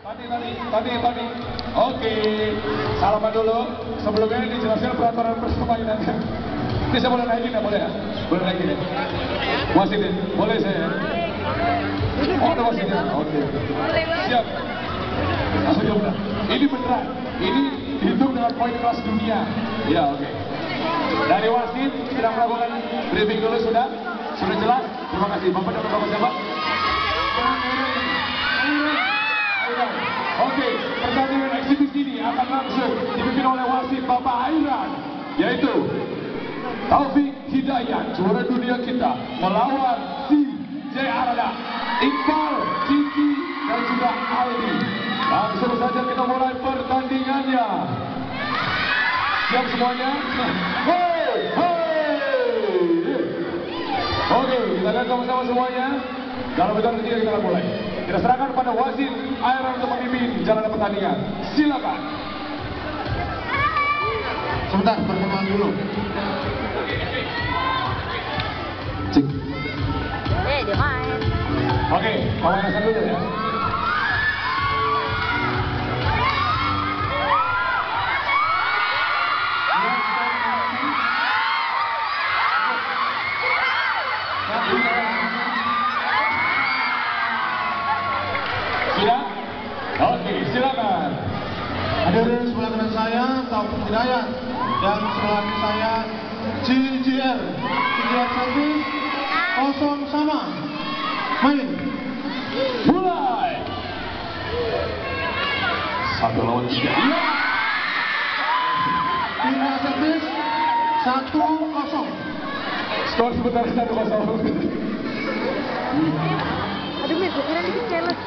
Tadi. Oke, salaman dulu. Sebelumnya dijelaskan peraturan permainannya. Ini saya boleh naikin ya, boleh ya? Boleh naikin ya? Wasitnya, boleh saya? Oh, ada wasitnya. Oke. Siap. Langsung coba. Ini beneran. Ini dihitung dengan poin kelas dunia. Ya, oke. Dari wasit sedang melakukan briefing dulu sudah? Sudah jelas? Terima kasih. Bapak dan Bapak siapa? Oke, pertandingan eksibisi ini akan langsung dipimpin oleh wasit Bapak Airan, yaitu Taufik Hidayat, juara dunia kita, melawan si J. Arada, Iqbal, Kiki, dan juga Aldi. Langsung saja kita mulai pertandingannya. Siap semuanya? Hey! Oke, kita lihat sama-sama semuanya. Dalam hitungan ketiga kita akan mulai. Kita serahkan pada wasit Airan untuk memimpin jalannya pertandingan. Silakan. Sebentar, pertemuan dulu. Cek. Dia main. Oke, pemanasan dulu ya. Sudah? Oke, silakan. Hadirin sebelah kanan saya Taufik Hidayat dan sebelah kiri saya JJR. JJR servis kosong sama. Main. Mulai. 1 lawan 3. Iya. Tira servis 1-0. Skor sebentar 1-0. Aduh, gue kira ini challenge.